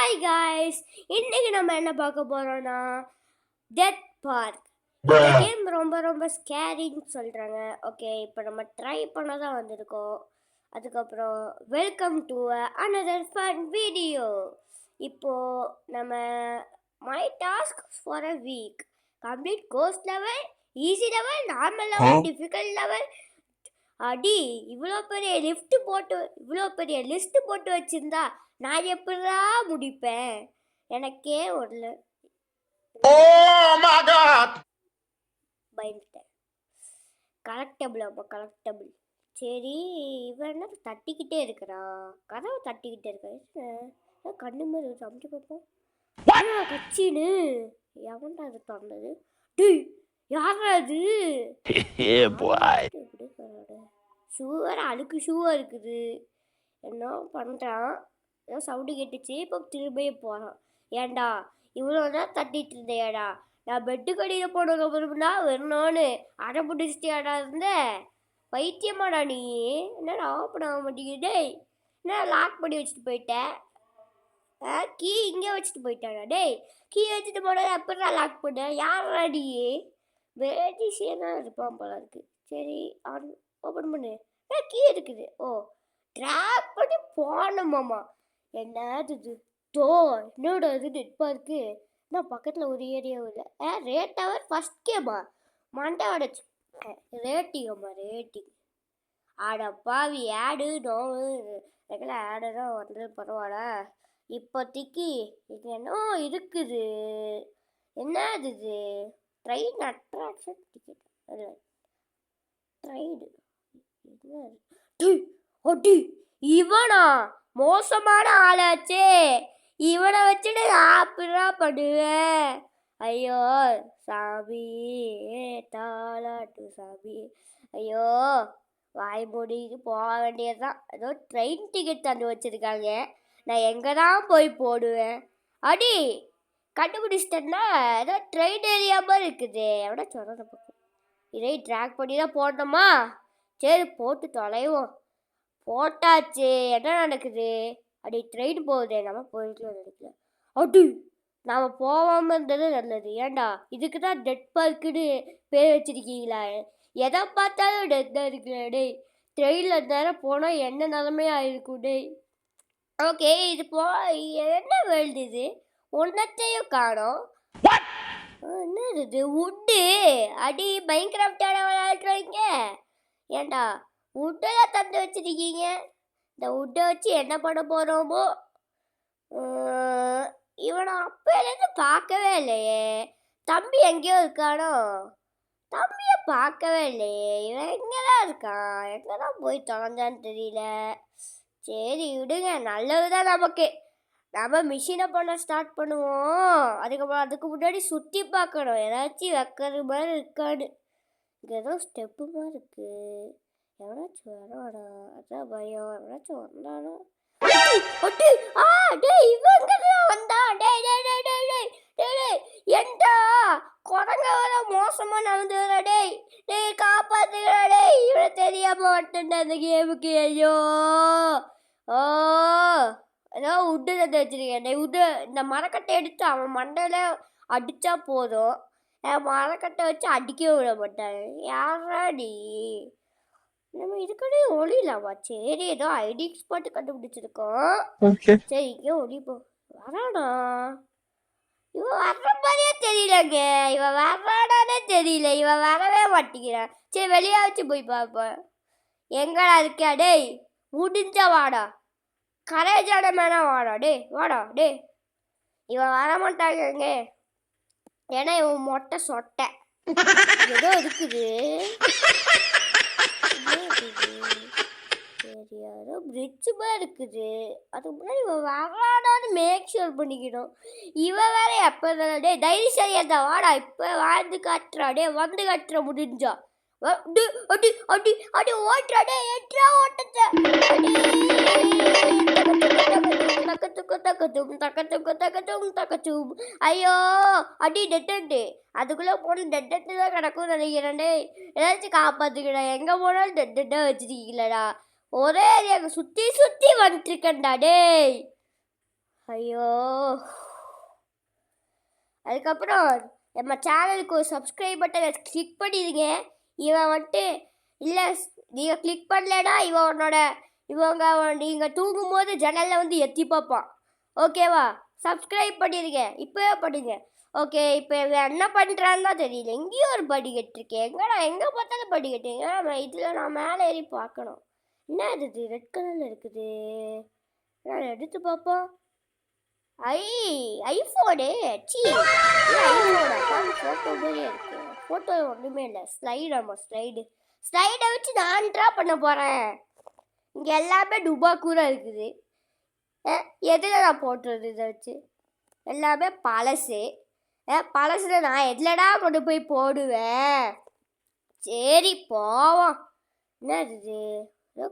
Hi guys, இன்னைக்கு நம்ம என்ன பார்க்க போறோம்னா டெத் பார்க். இந்த கேம் ரொம்ப ரொம்ப ஸ்கேரின்னு சொல்றாங்க. ஓகே, இப்போ நம்ம ட்ரை பண்ண தான் வந்திருக்கோம். அதுக்கப்புறம் welcome to another fun video. இப்போ நம்ம my task for a week complete ghost level, easy level, normal level, difficult level. அடி இவ்வளோ பெரிய லிஸ்ட் போட்டு வச்சிருந்தா நான் எப்படா முடிப்பேன்? எனக்கே ஒரு பயந்துட்டேன். கலெக்டபிள். சரி, இவன் என்ன தட்டிக்கிட்டே இருக்கிறான்? கதவை தட்டிக்கிட்டே இருக்க கண்ணு மாதிரி சமைச்சு பார்ப்போம். கச்சின்னு எவன்டா அது தந்தது? டேய், யாரா அது? ஷூவர அழுக்கு ஷூவாக இருக்குது. என்ன பண்ணுறான்? ஏதோ சவுண்டு கேட்டுச்சு. இப்போ திரும்பியும் போகிறான். ஏண்டா இவ்வளோ தான் தட்டிட்டு இருந்தேடா? நான் பெட்டு கடியில் போனதுக்கு அப்புறம்னா வரணும்னு அடை பிடிச்சிட்டியாடா இருந்த? பைத்தியமாடா நீ? என்னடா ஓப்பன் ஆக மாட்டேங்குது? என்ன லாக் பண்ணி வச்சுட்டு போயிட்டேன்? கீ இங்கே வச்சுட்டு போயிட்டாடா? டேய், கீ வச்சுட்டு போனது எப்படா லாக் பண்ண? யாரா நீ? வேடிஷியனாக இருப்பான் போல இருக்கு. சரி, ஓப்பன் பண்ணு. கீ இருக்குது. ஓ, ட்ராக் பண்ணி போனோமாம்மா. என்னது இது? என்னோட இது டெட் பார்க்கு. நான் பக்கத்தில் ஒரு ஏரியாவும் இல்லை. ரேட் டவர் ஃபஸ்ட் கேமா மண்டை உடச்சு. ரேட்டிங் ஆடப்பாவி ஆடு நோவு ரெகுலர் ஆடு தான் வந்து பரவாயில்ல. இப்போதைக்கு இது என்ன இருக்குது? என்னது இது? ட்ரெயின் அட்ராக்ஷன் டிக்கெட் இல்லை, ட்ரெயின். இவனா மோசமான ஆளாச்சே. இவனை வச்சுட்டு ஆப்பிடா பண்ணுவேன். ஐயோ சாமி, தாளாட்டு சாமி. ஐயோ, வாய் மூடிட்டு போக வேண்டியதுதான். ஏதோ ட்ரெயின் டிக்கெட் தந்து வச்சிருக்காங்க. நான் எங்கே தான் போய் போடுவேன்? அடி கண்டுபிடிச்சிட்டேன்னா ஏதோ ட்ரெயின் ஏரியா மாதிரி இருக்குது. எவ்வளோ சொல்கிற பக்கம் இதை ட்ராக் பண்ணி தான் போடணுமா? சரி, போட்டு தொலைவோம். போட்டாச்சு. என்ன நடக்குது? அப்படி ட்ரெயின் போகுது. நம்ம போயிட்டு நினைக்கல. அடி நாம் போகாமல் இருந்தது நல்லது. ஏண்டா இதுக்கு தான் டெட் பார்க்குன்னு பேர் வச்சிருக்கீங்களா? எதை பார்த்தாலும் டெத்தாக இருக்குல்ல. டேய், ட்ரெயினில் நேரம் போனால் என்ன நிலமையாக இருக்கும்? டேய், ஓகே, இது என்ன வேல்டு இது? ஒன்றத்தையும் காணோம். என்னது இது? உட்டு அடி மைன்கிராஃப்டோட விளையாடுறீங்க. ஏண்டா உட்டெல்லாம் தந்து வச்சிருக்கீங்க. இந்த உட்டை வச்சு என்ன பண்ண போகிறோமோ? இவனை அப்போலேருந்து பார்க்கவே இல்லையே. தம்பி எங்கேயோ இருக்கானோ? தம்பியை பார்க்கவே இல்லையே. இவன் எங்கே தான் இருக்கான்? எங்கே தான் போய் தொலைஞ்சான்னு தெரியல. சரி விடுங்க, நல்லது தான் நமக்கு. நம்ம மிஷினை பண்ண ஸ்டார்ட் பண்ணுவோம். அதுக்கப்புறம் அதுக்கு முன்னாடி சுற்றி பார்க்கணும் ஏதாச்சும் வைக்கிற மாதிரி இருக்கான்னு. இங்கே ஏதோ ஸ்டெப்பு மாதிரி இருக்கு. எவனாச்சும் வராடா? அதான் பயம். எவனாச்சும் வந்தானோ? ஏண்டா குரங்க வர மோசமா நடந்துடா? டேய் டேய், காப்பாத்துடா. டேய், இவனை தெரியாம வந்துட்டேன் அந்த கேமுக்கு. ஐயோ, ஓ, ஏதோ உட்டு தந்து வச்சிருக்கேன். உட்டு இந்த மரக்கட்டை எடுத்து அவன் மண்டையில அடிச்சா போதும். மரக்கட்டை வச்சு அடிக்க விட மாட்டாங்க. யாரா நீ? நம்ம இதுக்கடே ஒளியிலாமா? சரி, ஏதோ ஐடி ஸ்பாட்டு கண்டுபிடிச்சிருக்கோம். சரி, இங்கே ஒளி போ. வரானா? இவன் வர்ற மாதிரியே தெரியலங்க. இவன் வர்றானே தெரியல. இவன் வரவே மாட்டேங்கிறான். சரி, வெளியே வச்சு போய் பார்ப்பேன். எங்கடா இருக்கியா? டேய், முடிஞ்சா வாடா. கரேஜான மேனா வாடா. டேய் வாடா. டேய், இவன் வரமாட்டாங்க. ஏன்னா இவன் மொட்டை சொட்டை. ஏதோ இருக்குது. சரி, யாரோ பிரிட்ஜு மாதிரி இருக்குது. அதுக்கு முன்னாடி இவன் வராடான்னு மேக் ஷூர் பண்ணிக்கணும். இவன் வேற எப்போ தானே? டே டைரி சரியா தான் வாடா. இப்போ வாழ்ந்து காட்டுறா. டே வந்து காட்டுற முடிஞ்சா. அடி அடி அடி அடி ஓட்டுறா. டே எட்ரா ஓட்டத்தை. ஐயோ, அடி டெட்டு. அதுக்குள்ளே போன டெட்டு தான் கிடக்கும் நினைக்கிறேன். டே ஏதாச்சும் காப்பாற்றுக்கடா. எங்கே போனாலும் டெட்டாக வச்சுருக்கீங்களடா. ஒரே ஏரியாவுக்கு சுற்றி வந்துட்டுருக்கேன்டா. டேய் ஐயோ! அதுக்கப்புறம் நம்ம சேனலுக்கு ஒரு சப்ஸ்கிரைப் பட்டனை கிளிக் பண்ணிடுங்க. இவன் வந்துட்டு இல்லை நீங்கள் கிளிக் பண்ணலைன்னா நீங்கள் தூங்கும்போது ஜன்னலில் வந்து எத்தி பார்ப்பான். ஓகேவா? சப்ஸ்கிரைப் பண்ணிடுங்க, இப்போவே பண்ணுங்க. ஓகே, இப்போ இவன் என்ன பண்ணுறான்னு தான் தெரியல. எங்கேயும் ஒரு படிக்கட்டு இருக்கேன். எங்கே பார்த்தாலும் படிக்கட்டு. இதில் நான் மேலே ஏறி பார்க்கணும். என்ன இது ரெட் கலரில் இருக்குது? நான் எடுத்து பார்ப்போம். ஐஃபோனு சி ஐஃபோனா ஃபோட்டோ மாதிரியே இருக்கு. ஃபோட்டோ ஒன்றுமே இல்லை. ஸ்லைடை வச்சு நான் ட்ரா பண்ண போகிறேன். இங்கே எல்லாமே டுபாக்கூரா இருக்குது. எதில் நான் போட்டுறது? இதை வச்சு எல்லாமே பழசு. பழசுல நான் எதுலடா கொண்டு போய் போடுவேன்? சரி போவோம். என்ன இது?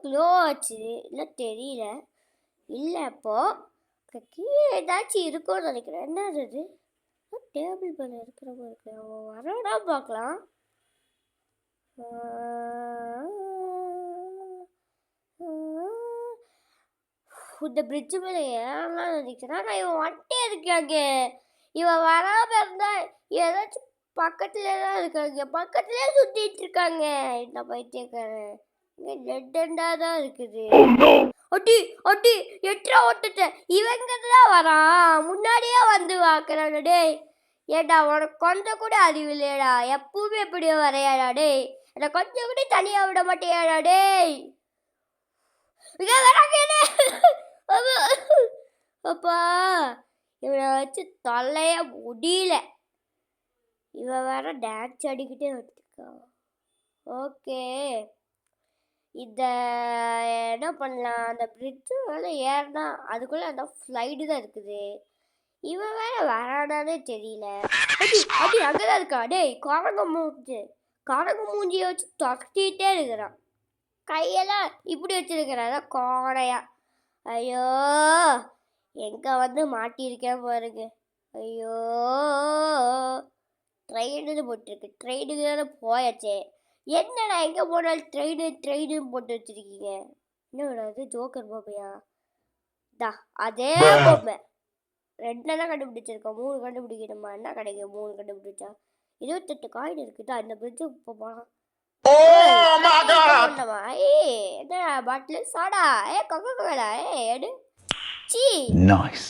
க்ளோ ஆச்சு இல்லை தெரியல. இல்லை அப்போது கீழே ஏதாச்சும் இருக்கும்னு நினைக்கிறேன். என்ன இது? டேபிள் மேலே இருக்கிற மாதிரி இருக்கு. அவன் வரடா பார்க்கலாம். இந்த பிரிட்ஜு மேலே ஏறலாம் நினைக்கிறேன். நான் இவன் வந்துட்டே இருக்காங்க. இவன் வராமல் இருந்தால் ஏதாச்சும் பக்கத்துல தான் இருக்காங்க. பக்கத்துலேயே சுற்றிட்டு இருக்காங்க. இந்த பைத்தியக்காரன் இங்கே டெட்டாக தான் இருக்குது. ஒட்டி ஒட்டி எட்டா ஓட்டுட்ட. இவங்க தான் வரான். முன்னாடியே வந்து பார்க்குறாங்க. டேய் ஏடா உனக்கு கொஞ்சம் கூட அறிவு இல்லையடா. எப்பவுமே எப்படியோ வரையாடா. டேய் என்னை கொஞ்சம் கூட தனியாக விட மாட்டேயாடா. டேய் இங்கே வராங்க. அப்பா இவனை வச்சு தொல்லைய முடியல. இவன் வேற டான்ஸ் ஆடிக்கிட்டே வச்சுருக்கான். ஓகே, இதை என்ன பண்ணலாம்? அந்த பிரிட்ஜு வேலை ஏறினா அதுக்குள்ளே அந்த ஸ்லைடு தான் இருக்குது. இவன் வேற வரானானே தெரியல. அடி அங்கதான் இருக்கா. டேய் காரங்க மூஞ்சியை வச்சு தொட்டிகிட்டே இருக்கிறான். கையெல்லாம் இப்படி வச்சிருக்கிறான் கோடையா. ஐயோ எங்கே வந்து மாட்டியிருக்கேன் பாருங்க. ஐயோ ட்ரெயின்னு போட்டிருக்கு. ட்ரெயினுக்கு தானே போயாச்சே. என்னடா எங்கே போனாலும் ட்ரெயினு போட்டு வச்சுருக்கீங்க. என்ன விடாது? ஜோக்கர் பொம்மையா? அதே பொம்மை. 2 தான் கண்டுபிடிச்சிருக்கோம். 3 கண்டுபிடிக்கணுமா? என்ன கிடைக்கும் 3 கண்டுபிடிச்சா? 28 காயின் இருக்குதா? இந்த பிரிட்ஜு இப்போ போகலாம். என்ன பாட்டில் சோடா? கொக்கோகோலா? எடு. C nice.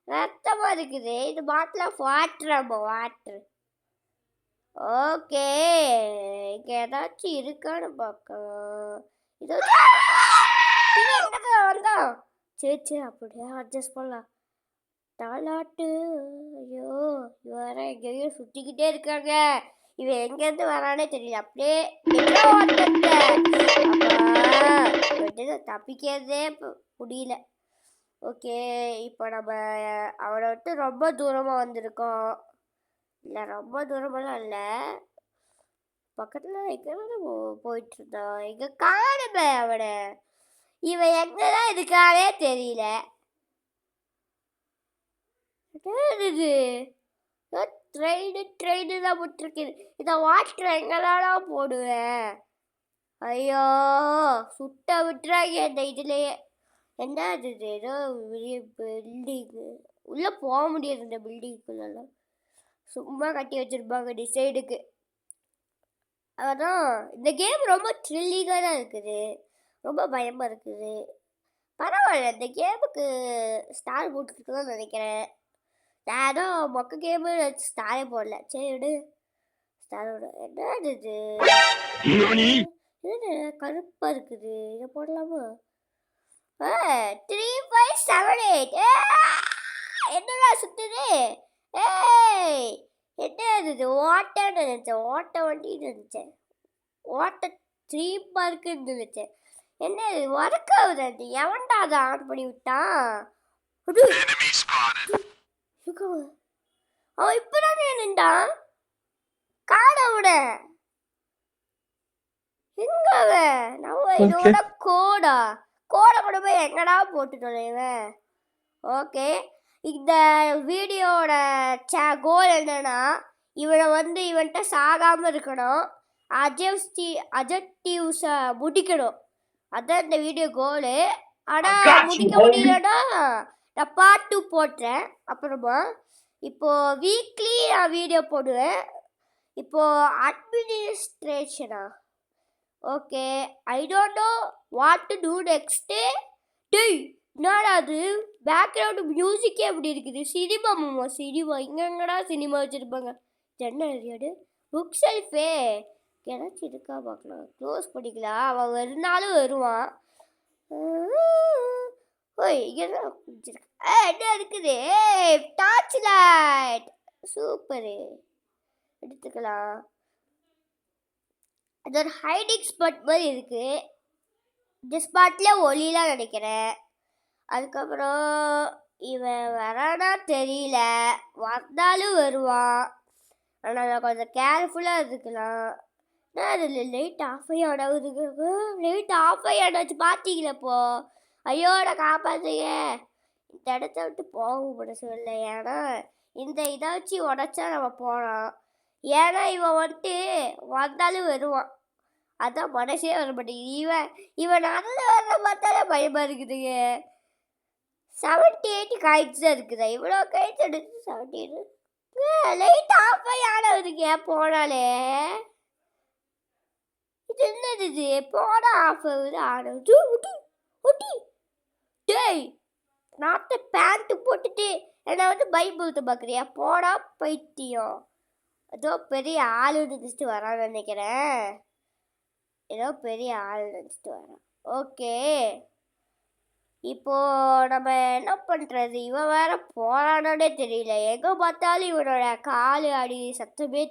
ரத்தமா இருக்குது. இது பாட்டில் ஆஃப் வாட்டர். ஓகே, இங்கே ஏதாச்சும் இருக்கான்னு பார்க்கலாம். இது வந்தோம். சரி அப்படியே அட்ஜஸ்ட் பண்ணலாம். தாலாட்டு. ஐயோ இவர எங்கேயோ சுற்றிக்கிட்டே இருக்காங்க. இவன் எங்கேருந்து வரானே தெரியல. அப்படியே தப்பிக்கிறதே முடியல. ஓகே, இப்போ நம்ம அவனை விட்டு ரொம்ப தூரமாக வந்திருக்கோம். இல்லை ரொம்ப தூரமெல்லாம் இல்லை, பக்கத்தில் எங்கே போயிட்டு இருந்தான். இங்கே காணுமே அவனை. இவன் எங்கதான் இருக்கானே தெரியல. ட்ரெயின் தான் போட்டிருக்குது. இதை வாட்டர் எங்கதானா போடுவேன்? ஐயோ சுட்ட விட்டுறாங்க இந்த இதுலேயே. என்ன இது? ஏதோ பில்டிங்கு உள்ளே போக முடியாது. இந்த பில்டிங்குள்ளெல்லாம் சும்மா கட்டி வச்சுருப்பாங்க டிசைடுக்கு. அதான் இந்த கேம் ரொம்ப த்ரில்லிங்காக தான் இருக்குது. ரொம்ப பயமாக இருக்குது. பரவாயில்ல, இந்த கேமுக்கு ஸ்டார் போட்டுருக்குன்னு நினைக்கிறேன். நான் ஏதோ மொக்க கேமு ஸ்டாரே போடல. சரி விடு, ஸ்டாரோட. என்ன இது? என்ன கருப்பாக இருக்குது? இதை போடலாமா? 3 5 7 8. என்னடா சுத்துது? ஏய் என்ன இது? ஓட்டன்னு நினச்சேன். ஓட்ட வண்டின்னு நினச்சேன். ஓட்ட 3 பார்க்குன்னு நினச்சேன். என்ன இது ஒர்க் ஆகுது? எவன்டா அதை ஆன் பண்ணி விட்டான்? அவன் இப்பதான் நின்றான். காணவிட எங்க நம்ம இதோட கோடை கொண்டு போய் எங்கடா போட்டு தொலைவேன். ஓகே, இந்த வீடியோட கோல் என்னன்னா, இவன்கிட்ட சாகாமல் இருக்கணும். அஜெக்டிவ்ஸை முடிக்கணும். அதான் இந்த வீடியோ கோலு. ஆனால் முடிக்க முடியலன்னா நான் பார்ட் 2 போட்டேன். அப்புறமா இப்போது வீக்லி நான் வீடியோ போடுவேன். இப்போது அட்மினிஸ்ட்ரேஷனா okay I don't know what to do next. டேய் என்னடா அது பேக்ரவுண்டு மியூசிக்கே எப்படி இருக்குது? சினிமா மாமா சினிமா எங்கடா சினிமா வச்சுருப்பாங்க? என்ன ஏரியாடு புக் ஷெல்ஃபே ஏதாச்சும் இருக்கா பார்க்கலாம். க்ளோஸ் பண்ணிக்கலாம். அவன் வருனாலும் வருவான். ஓய் என்ன இருக்குது? டார்ச் லைட் சூப்பரு எடுத்துக்கலாம். அது ஒரு ஹைடிங் ஸ்பாட் மாதிரி இருக்குது. இந்த ஸ்பாட்டில் ஒளிலாம் நினைக்கிறேன். அதுக்கப்புறம் இவன் வரானா தெரியல. வந்தாலும் வருவான். ஆனால் கொஞ்சம் கேர்ஃபுல்லாக இருக்கலாம். அதில் லைட் ஆஃப் ஆகியாடாவுதுங்க. லைட் ஆஃப் ஆகியாடாச்சு பார்த்தீங்களா இப்போ? ஐயோட காப்பாற்றுங்க. இந்த இடத்த விட்டு போக சொல்ல. ஏன்னா இந்த இதாச்சும் உடச்சா நம்ம போகலாம். ஏன்னா இவன் வந்துட்டு வந்தாலும் வருவான். அதான் மனசே வர மாட்டேங்குது. இவன் நல்ல வர பார்த்தாலே பயமாக இருக்குதுங்க. 78 காய்ச்சி தான் இருக்குதா? இவ்வளோ காய்ச்சி எடுத்து 78 லைட் ஆஃப் ஆகியாடாவுதுங்க போனாலே. இது என்னது? இது போட ஆஃப் ஆகுது ஆனது. ஒட்டி டேய் நாட்ட பேண்ட்டு போட்டுட்டு என்னை வந்து பைபிள்த்து பார்க்குறியா? போடா பைத்தியம். ஏதோ பெரிய ஆள் நினச்சிட்டு வரான்னு நினைக்கிறேன். ஏதோ பெரிய ஆள் நினச்சிட்டு வரான். ஓகே இப்போது நம்ம என்ன பண்ணுறது? இவன் வேற போராடனே தெரியல. எங்கே பார்த்தாலும் இவனோட காலு அடி சத்தமே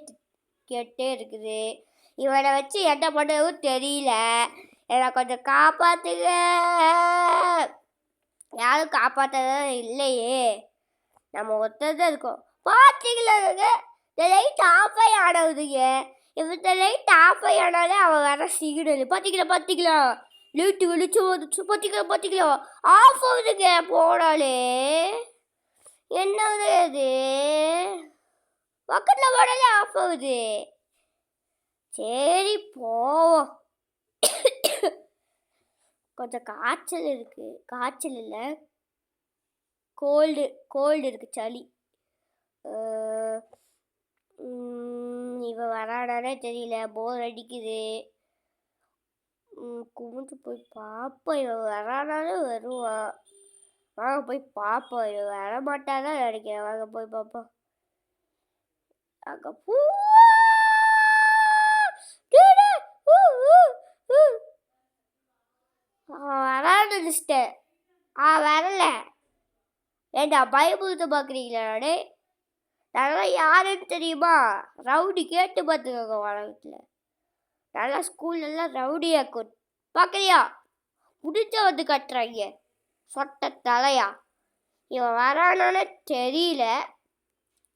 கேட்டே இருக்குது. இவனை வச்சு என்ன பண்ணவும் தெரியல. என்னை கொஞ்சம் காப்பாற்றுங்க. யாரும் காப்பாற்றதான் இல்லையே. நம்ம ஒருத்தர் தான் இருக்கோம். பார்த்தீங்களா இந்த லைட் ஆஃப் ஆகி ஆனவுதுங்க. இந்த லைட் ஆஃப் ஆகி ஆனாலே அவன் வர சிக்னல். பார்த்தீங்களா லைட்டு வெளிச்சம் வந்துச்சு. பார்த்தீங்களா ஆஃப் ஆகுதுங்க போனாலே. என்னது அது பக்கத்தில் போனாலே ஆஃப் ஆகுது. சரி போவோம். கொஞ்சம் காய்ச்சல் இருக்குது. காய்ச்சல் இல்லை கோல்டு இருக்குது. சளி. இவன் வரானானே தெரியல. போர் அடிக்குது. குமிஞ்சு போய் பார்ப்போம். இவன் வரானாலும் வருவான். வாங்க போய் பார்ப்போம். இவன் வரமாட்டாதான் நினைக்கிறேன். வாங்க போய் பார்ப்போம். அங்கே பூ வரான்னு நினச்சிட்டேன். வரல. ஏண்டா பைபிள்த்தை பார்க்குறீங்களா? நானே நல்லா யாருன்னு தெரியுமா? ரவுடி கேட்டு பார்த்துக்கோங்க. உலகத்தில் நல்லா ஸ்கூல்லலாம் ரவுடியாக்கும். பார்க்குறியா? முடிச்ச வந்து கட்டுறாங்க சொட்ட தலையா. இவன் வரானானே தெரியல.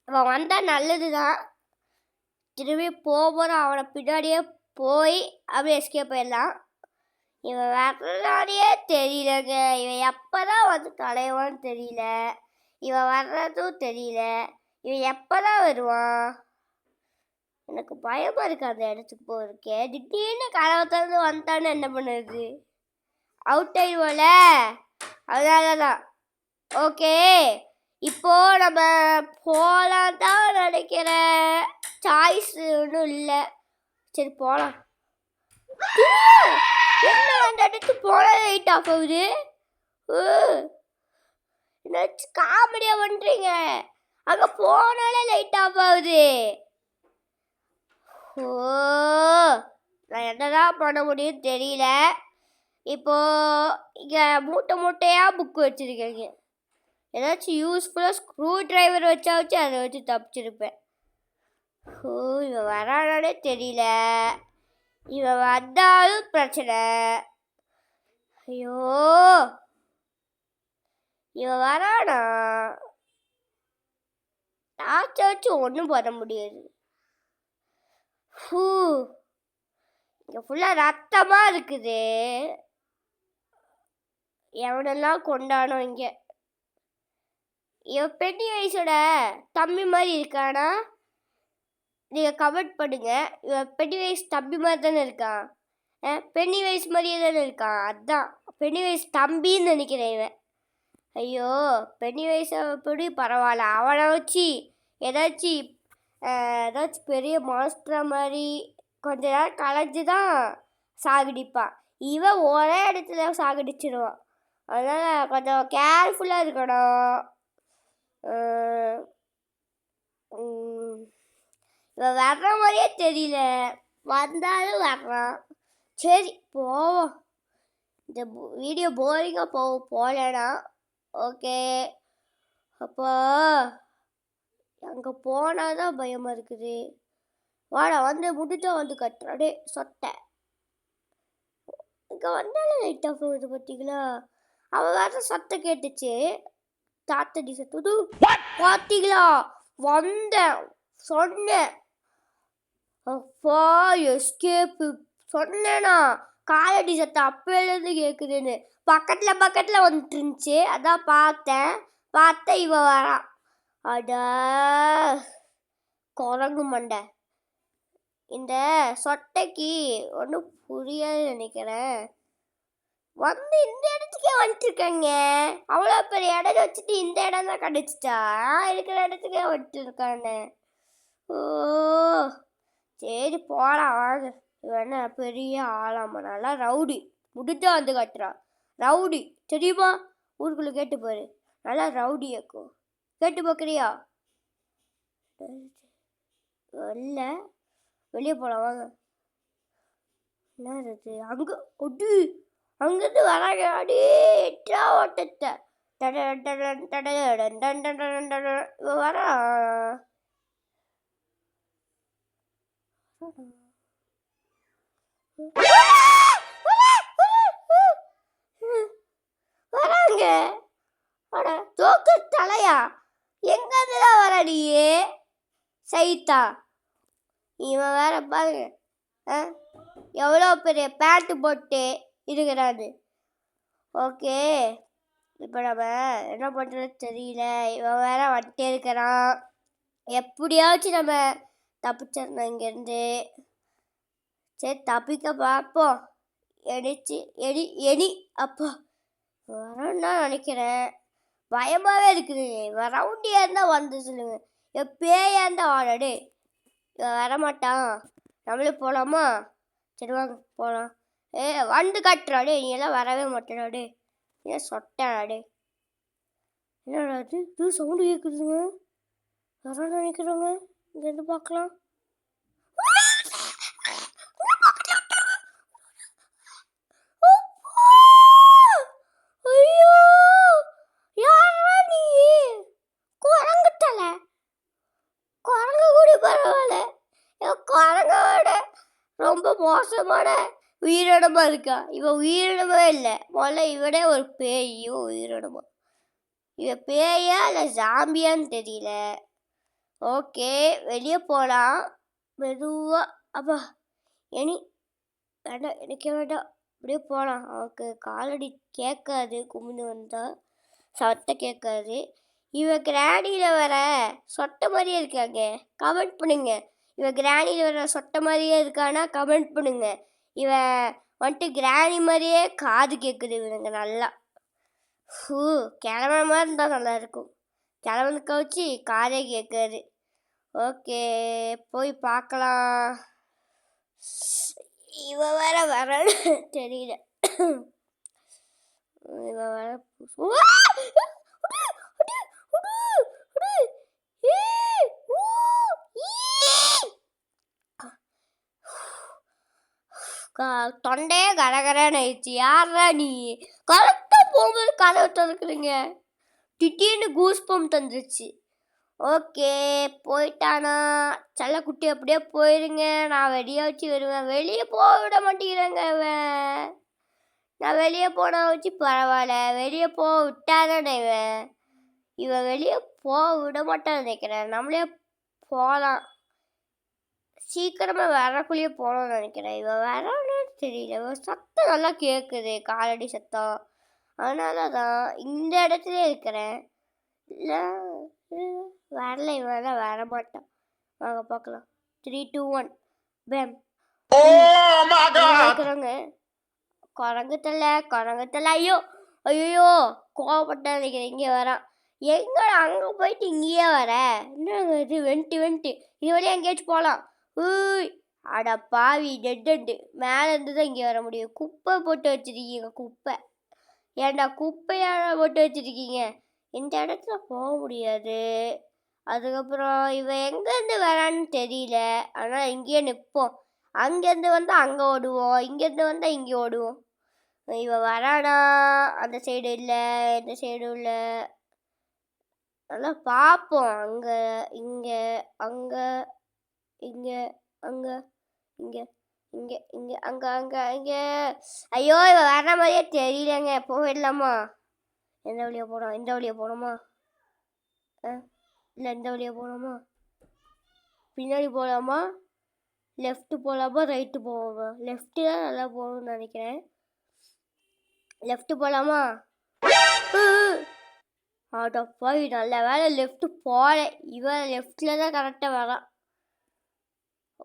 இவன் வந்தால் நல்லது தான். திரும்பி போகிற அவனை பின்னாடியே போய் அப்படியே எஸ்கேப் போயிடலாம். இவன் வர்றதானே தெரியலங்க. இவன் எப்போ தான் வந்து தொலைவான்னு தெரியல. இவன் வர்றதும் தெரியல. இவன் எப்போ தான் வருவான்? எனக்கு பயமாக இருக்குது அந்த இடத்துக்கு போகிறதுக்கே. திடீர்னு கதவை திறந்து வந்துட்டான்னு என்ன பண்ணுறது? அவுட் ஆயிடுவோம்ல. அதனால தான். ஓகே இப்போது நம்ம போகலாம் தான் நினைக்கிறேன். சாய்ஸ் ஒன்றும் இல்லை. சரி போகலாம். என்ன அந்த இடத்துக்கு போன லைட் ஆஃப் ஆகுது? என்னாச்சும் காமெடியாக பண்ணுறீங்க? அங்கே போனாலே லைட் ஆஃப் ஆகுது. ஓ நான் என்னதான் பண்ண முடியும் தெரியல. இப்போது இங்கே மூட்டையாக புக்கு வச்சுருக்கீங்க. ஏதாச்சும் யூஸ்ஃபுல்லாக ஸ்க்ரூ ட்ரைவர் வச்சு அதை வச்சு தப்பிச்சிருப்பேன். ஓ இவன் வரானே தெரியல. இவன் வந்தாலும் பிரச்சனை. ஐயோ இவன் வரானா? டார்ச்சை வச்சு ஒன்றும் பண்ண முடியாது. இங்கே ஃபுல்லாக ரத்தமாக இருக்குது. எவனெல்லாம் கொண்டானோ இங்கே. இவன் பெண்ணி வயசோட தம்பி மாதிரி இருக்கானா? நீங்கள் கமெண்ட் பண்ணுங்க. இவன் பெண்ணி வயசு தம்பி மாதிரி தானே இருக்கான். பெண்ணி வயசு மாதிரியே தானே இருக்கான். அதுதான் பெண்ணி வயசு தம்பின்னு நினைக்கிறேன். இவன் ஐயோ பெனி வயசை எப்படி பரவாயில்ல, அவனை வச்சு ஏதாச்சும் ஏதாச்சும் பெரிய மாஸ்டர் மாதிரி கொஞ்ச நேரம் கலைஞ்சு தான் சாகடிப்பான். இவன் ஒரே இடத்துல சாகடிச்சிடுவான். அதனால் கொஞ்சம் கேர்ஃபுல்லாக இருக்கணும். இவன் வர்ற மாதிரியே தெரியல, வந்தாலும் வர்றான். சரி போவோம். இந்த வீடியோ போரிங்காக போகலனா ஓகே. அப்போ அங்கே போனால் தான் பயமாக இருக்குது. வாடா வந்து முடிஞ்சா வந்து கட்டுறாடே சொட்டை. இங்கே வந்தாலும் லைட்டாக போகுது பார்த்தீங்களா. அவன் வேற சத்தம் கேட்டுச்சு, தாத்தடி சத்தது பார்த்தீங்களா. வந்தேன் சொன்னேன், அப்பா எஸ்கேப்பு சொன்னேனா. காலடி சத்தம் அப்போலேருந்து கேட்குதுன்னு பக்கத்தில் வந்துட்டு இருந்துச்சு. அதான் பார்த்தேன் இவன் வரான். அடா குரங்கு மண்டை. இந்த சொட்டைக்கு ஒன்றும் புரியாது நினைக்கிறேன். வந்து இந்த இடத்துக்கே வந்துட்டுருக்காங்க. அவ்வளோ பெரிய இடம் வச்சுட்டு இந்த இடம் தான் கிடச்சிட்டா. இருக்கிற இடத்துக்கே வந்துட்டு இருக்கானே. ஓ சரி போகலாம் வாங்க. இவன் பெரிய ஆளாம நல்லா ரவுடி, முடிஞ்சா வந்து கட்டுறான். ரவுடி தெரியுமா, ஊருக்குள்ளே கேட்டு போரு. நல்லா ரவுடி இருக்கும், கேட்டு பார்க்குறியா? இல்லை வெளியே போகலாம் வாங்க. என்ன இது அங்கே ஒட்டு அங்கேருந்து வராங்க. அப்படியே எட்டா ஓட்டத்தை வரா. வராங்க. அட தோக்கு தலையா, எங்கதான் வர நீயே சைத்தா. இவன் வேற பாருங்க எவ்வளோ பெரிய பேண்ட்டு போட்டு இருக்கிறாரு. ஓகே இப்போ நம்ம என்ன பண்ணுறது தெரியல. இவன் வேற வந்துட்டே இருக்கிறான். எப்படியாச்சும் நம்ம தப்பிச்சிடணும் இங்கேருந்து. சரி தப்பிக்க பார்ப்போம். எடி அப்போ வரேன்னு தான் நினைக்கிறேன். பயமாகவே இருக்குது. இவன் ரவுண்டியாக இருந்தால் வந்து சொல்லுங்க, எப்பேயா இருந்தால் ஆடாடே. இவன் வரமாட்டான். நம்மளே போகலாமா? சரி வாங்க போகலாம். வந்து கட்டுறாடே, நீ எல்லாம் வரவே மாட்டேடாடே. ஏன் சொட்டாடே. என்னடா இது சவுண்டு கேட்குதுங்க. வரான்னு நினைக்கிறோங்க. இங்கேருந்து பார்க்கலாம். ஐயோ யாரா நீ? குரங்கு தலை. குரங்கு கூட பரவாயில்ல, குரங்கோட ரொம்ப மோசமான உயிரினமா இருக்கா. இவன் உயிரினமே இல்லை. முதல்ல இவனே ஒரு பேயும் உயிரினமா. இவன் பேயா இல்லை ஜாம்பியான்னு தெரியல. ஓகே வெளியே போகலாம் மெதுவாக. அப்பா வேண்டாம், எனக்கே வேண்டாம். அப்படியே போகலாம். அவனுக்கு காலடி கேட்காது, கும்பிட்டு வந்தால் சத்தம் கேட்காது. இவன் கிராணியில் வர சொட்டை மாதிரியே இருக்காங்க, கமெண்ட் பண்ணுங்க. இவன் கிராணியில் வர சொட்டை மாதிரியே இருக்கானா கமெண்ட் பண்ணுங்க. இவன் வந்துட்டு கிராணி மாதிரியே காது கேட்குது இவனுங்க நல்லா. கிழமை மாதிரி இருந்தால் நல்லாயிருக்கும். கிழவனுக்கு வச்சு காதே கேட்காது. ஓகே போய் பார்க்கலாம். இவன் வேற வரன்னு தெரியல. இவன் வேற தொண்டையே கரகரன்னு ஆயிடுச்சு. யாரா நீ? கரெக்டாக போகும்போது கதவை திறக்குறீங்க. திடீர்னு கூஸ் பம்ப் தந்துருச்சு. ஓகே போயிட்டானா செல்லக்குட்டி, அப்படியே போயிருங்க. நான் வெளியே வச்சு வருவேன். வெளியே போக விட மாட்டேங்கிறேங்க இவன். நான் வெளியே போனா வச்சு பரவாயில்ல, வெளியே போக விட்டாதானே இவன் வெளியே போக விட மாட்டான்னு நினைக்கிறேன். நம்மளே போகலாம், சீக்கிரமாக வரக்குள்ளேயே போகணும்னு நினைக்கிறேன். இவன் வரன்னு தெரியல. இவன் சத்தம் நல்லா கேட்குது, காலடி சத்தம். அதனால தான் இந்த இடத்துல இருக்கிறேன். இல்லை வரல, இவன் தான் வரமாட்டான். வாங்க பார்க்கலாம். 3, 2, 1 பேம். இருக்கிறவங்க குரங்கு தலை. ஐயோ கோவப்பட்டா நினைக்கிறேன். இங்கே வரான். எங்கடா அங்கே போயிட்டு இங்கேயே வர? என்னங்க இது வென்ட்டு இது வழியாக எங்கேயாச்சும் போகலாம். ஊய் அட பாவி டெட்டு மேலேருந்து தான் இங்கே வர முடியும். குப்பை போட்டு வச்சுருக்கீங்க குப்பை. ஏன்டா குப்பையாட போட்டு வச்சுருக்கீங்க? இந்த இடத்துல போக முடியாது. அதுக்கப்புறம் இவன் எங்கேருந்து வரான்னு தெரியல. ஆனால் இங்கேயே நிற்போம். அங்கேருந்து வந்தால் அங்கே ஓடுவோம், இங்கேருந்து வந்தால் இங்கே ஓடுவோம். இவன் வரானா? அந்த சைடு இல்லை, இந்த சைடும் இல்லை. நல்லா பார்ப்போம். அங்கே இங்கே அங்கே இங்கே அங்கே இங்கே இங்கே இங்கே அங்கே அங்கே இங்கே. ஐயோ இவன் வர்ற மாதிரியே தெரியலங்க. போயிடலாமா? எந்த வழியாக போனோம்? இந்த வழியாக போகணுமா? இல்லை இந்த வழியாக போகலாமா? பின்னாடி போகலாமா? லெஃப்ட்டு போகலாமா ரைட்டு போவோமா? லெஃப்ட்டு தான் நல்லா போகணும்னு நினைக்கிறேன். லெஃப்ட்டு போகலாமா? ஆட்டோப்பா நல்ல வேலை லெஃப்ட்டு போகல. இவன் லெஃப்டில் தான் கரெக்டாக வரான்.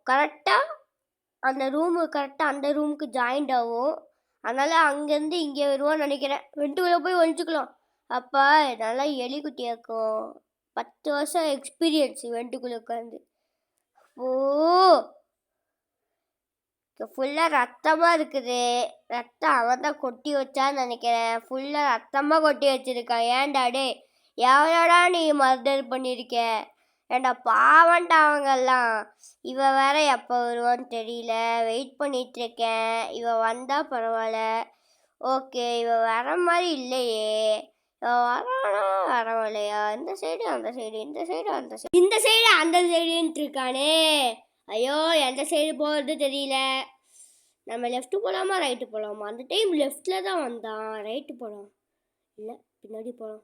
கரெக்டாக அந்த ரூமுக்கு ஜாயிண்ட் ஆகும். அதனால் அங்கேருந்து இங்கே வருவான்னு நினைக்கிறேன். வெண்டுக்குள்ளே போய் ஒழிச்சுக்கலாம். அப்போ நல்லா எலிக்குட்டியாக இருக்கும். 10 வருஷம் எக்ஸ்பீரியன்ஸ் வெண்டுக்குள்ளே உட்காந்து. ஓ ஃபுல்லாக ரத்தமாக இருக்குது. ரத்தம் அவன் தான் கொட்டி வச்சான்னு நினைக்கிறேன். ஃபுல்லாக ரத்தமாக கொட்டி வச்சுருக்கான். ஏன்டா டே எவ்வளோடா நீ மர்டர் பண்ணியிருக்க? ஏன்டா பாவன்டா அவங்கெல்லாம். இவன் வேற எப்போ வருவான்னு தெரியல. வெயிட் பண்ணிகிட்ருக்கேன். இவன் வந்தால் பரவாயில்ல. ஓகே இவன் வர மாதிரி இல்லையே. இவன் வரானா வரவில்லையா? இந்த சைடு அந்த சைடு, இந்த சைடு அந்த சைடு, இந்த சைடு அந்த சைடுன்ட்டு இருக்கானே. ஐயோ எந்த சைடு போகிறது தெரியல. நம்ம லெஃப்ட்டு போகலாமா ரைட்டு போகலாமா? அந்த டைம் லெஃப்டில் தான் வந்தான். ரைட்டு போகலாம். இல்லை பின்னாடி போகலாம்.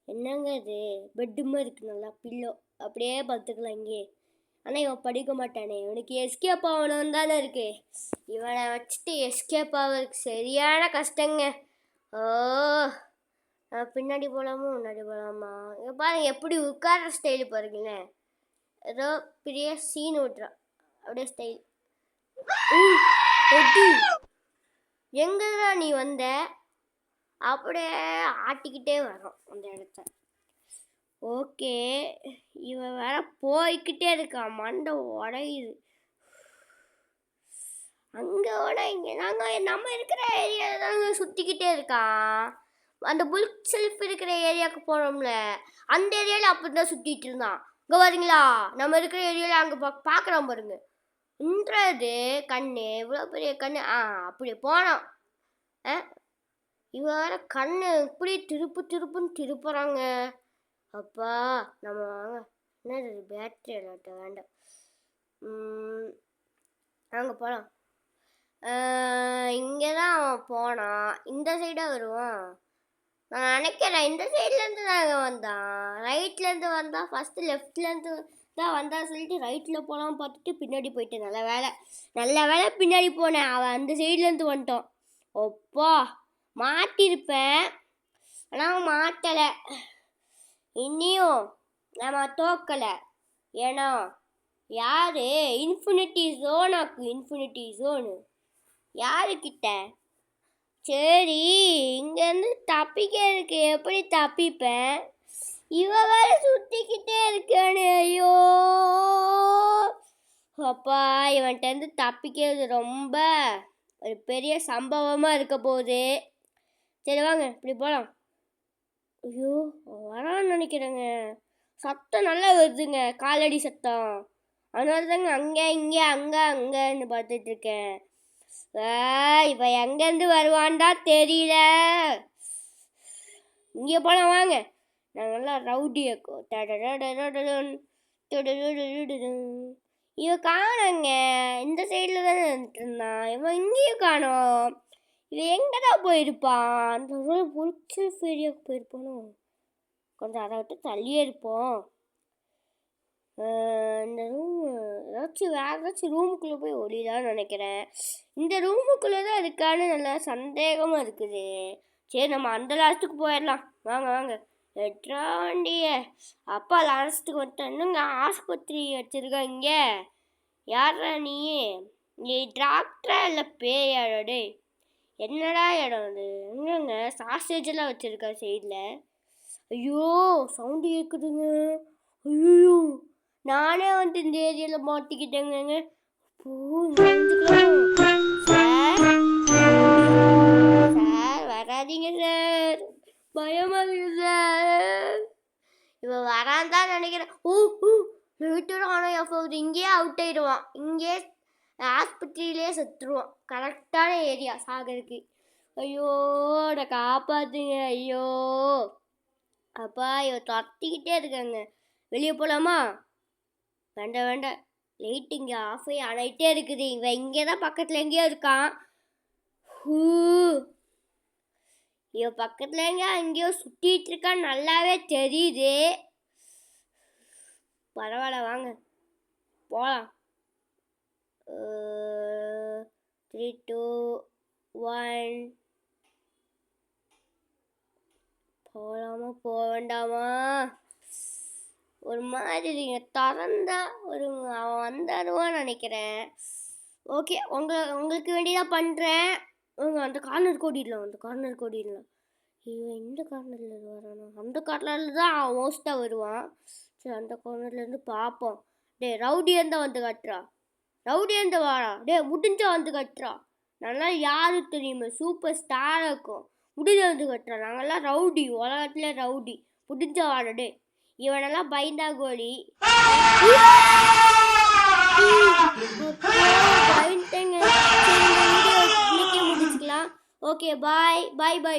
என்னங்க இது பெட்டுமா இருக்குது நல்லா பில்லோ. அப்படியே பார்த்துக்கலாம் இங்கே. ஆனால் இவன் படிக்க மாட்டானே. இவனுக்கு எஸ்கேப் ஆகணும்னு தானே இருக்குது. இவனை வச்சுட்டு எஸ்கேப் ஆகிறதுக்கு சரியான கஷ்டங்க. ஓ பின்னாடி போகலாமா முன்னாடி போகலாமா? இங்கே பாருங்க எப்படி உட்கார ஸ்டைலு பாருங்களேன். ஏதோ பெரிய சீன் விட்றான். அப்படியே ஸ்டைல். எங்கதான் நீ வந்த? அப்படியே ஆட்டிக்கிட்டே வரோம் அந்த இடத்த. ஓகே இவன் வேற போய்கிட்டே இருக்கான். மண்டை உடையுது. அங்கே விட இங்கே நாங்கள் நம்ம இருக்கிற ஏரியாவில் தாங்க சுற்றிக்கிட்டே இருக்கான். அந்த புல்க் செல்ஃப் இருக்கிற ஏரியாவுக்கு போனோம்ல அந்த ஏரியாவில் அப்படி தான் சுற்றிட்டு இருந்தான். இங்கே வரீங்களா? நம்ம இருக்கிற ஏரியாவில் அங்கே பார்க்குறோம் பாருங்க. இன்றது கண்ணு இவ்வளோ பெரிய கண்ணு. அப்படி போனோம். இவன் வேற கண்ணு இப்படி திருப்புன்னு திருப்புறாங்க. அப்பா நம்ம வாங்க. என்னது பேட்டரி விளாட்ட வேண்டாம். அங்கே போகலாம். இங்கே தான் அவன் போனான். இந்த சைடாக வருவான் நான் நினைக்கிறேன். இந்த சைட்லேருந்து தாங்க வந்தான். ரைட்லேருந்து வந்தான். ஃபஸ்ட்டு லெஃப்ட்லேருந்து தான் வந்தான் சொல்லிட்டு ரைட்டில் போகலாம் பார்த்துட்டு பின்னாடி போயிட்டேன். நல்ல வேலை பின்னாடி போனேன். அவன் அந்த சைட்லேருந்து வந்துட்டான். ஒப்பா மாட்டிருப்பேன். ஆனால் மாட்டலை. இன்னியும் நம்ம தோக்கலை. ஏன்னா யார் இன்ஃபினிட்டி ஜோனு யாருக்கிட்ட? சரி இங்கேருந்து தப்பிக்க இருக்கு. எப்படி தப்பிப்பேன்? இவன் வேற சுற்றிக்கிட்டே இருக்கானு. ஐயோ அப்பா இவன்கிட்டருந்து தப்பிக்கிறது ரொம்ப ஒரு பெரிய சம்பவமாக இருக்க போகுது. சரி வாங்க இப்படி போகலாம். ஐயோ வரான்னு நினைக்கிறேங்க. சத்தம் நல்லா வருதுங்க. காலடி சத்தம். அதனால தாங்க அங்கே இங்கே அங்கேன்னு பார்த்துட்ருக்கேன். இவன் எங்கேருந்து வருவான்டா தெரியல. இங்கே போகலாம் வாங்க. நாங்கள்லாம் ரவுடியாக்கோ. இவன் காணோங்க. இந்த சைடில் தானே இருந்தான். இவன் இங்கேயும் காணோம். இவன் எங்கே தான் போயிருப்பான்? அந்த புல்ச்சல் ஏரியாவுக்கு போயிருப்பானோ? கொஞ்சம் அதை விட்டு தள்ளியே இருப்போம். இந்த ரூம் ஏதாச்சும் வேறு ஏதாச்சும் ரூமுக்குள்ளே போய் ஒளிதான்னு நினைக்கிறேன். இந்த ரூமுக்குள்ளே தான் இருக்கான்னு நல்லா சந்தேகமாக இருக்குது. சரி நம்ம அந்த லாஸ்ட்டுக்கு போயிடலாம். வாங்க எட்ரா வண்டிய. அப்பா லாஸ்ட்டுக்கு வந்துட்டேன். இன்னுங்க ஆஸ்பத்திரி வச்சுருக்கேன் இங்கே. யாரா நீ டாக்டரா இல்லை பேயாடே? என்னடா இடம் அது? எங்கங்க சாசேஜ் எல்லாம் வச்சிருக்கா சைடில்? ஐயோ சவுண்டு கேட்குதுங்க. ஐயோ நானே வந்து இந்த ஏரியாவில் மாட்டிக்கிட்டேங்க. ஓ இங்க வந்துக்கலாமா? சார் சார் வராதீங்க சார், பயமா இருக்கு சார். இவன் வரான் தான் நினைக்கிறேன். ஓ ஓ லேட்டரும் ஆனால் எப்போது இங்கேயே அவுட் ஆயிடுவான். இங்கே ஆஸ்பத்திரியிலே செத்துருவான். கரெக்டான ஏரியா சாகருக்கு. ஐயோ நான் காப்பாத்துங்க. ஐயோ அப்பா இவன் துரத்திக்கிட்டே இருக்காங்க. வெளியே போகலாமா? வேண்டாம் வேண்டாம், லைட் இங்கே ஆஃப் ஆகிட்டே இருக்குது. இவன் இங்கே தான் பக்கத்தில் எங்கேயோ இருக்கான். இவன் பக்கத்தில் எங்கேயோ சுற்றிட்டு இருக்கான்னு நல்லாவே தெரியுது. பரவாயில்ல வாங்க போகலாம். 3 2 1 போகலாமா போக வேண்டாமா? ஒரு மாதிரி திறந்தா அவன் வந்தாருவான்னு நினைக்கிறேன். ஓகே உங்களுக்கு வேண்டியதான் பண்ணுறேன். அந்த கார்னர் ஓடிடலாம். இவன் இந்த கார்னரில் வரானா? அந்த கார்னரில் தான் அவன் மோஸ்ட்டாக வருவான். சரி அந்த கார்னர்லேருந்து பார்ப்போம். டே ரவுடி இருந்தால் வந்து கட்டுறா, ரவுடி இருந்தால் வாடா. டே முடிஞ்சா வந்து கட்டுறா. நல்லா யாரு தெரியுமா சூப்பர் ஸ்டாராக இருக்கும். முடிஞ்ச வந்து கட்டுறா. நாங்கள்லாம் ரவுடி, உலகத்துல ரவுடி. முடிஞ்சா வாடா. டே இவனெல்லாம் பயந்தா கோழி. பயந்துட்டேங்க. சரி இந்த வீடியோ இன்னைக்கே முடிச்சுக்கலாம். ஓகே பாய் பாய் பாய்.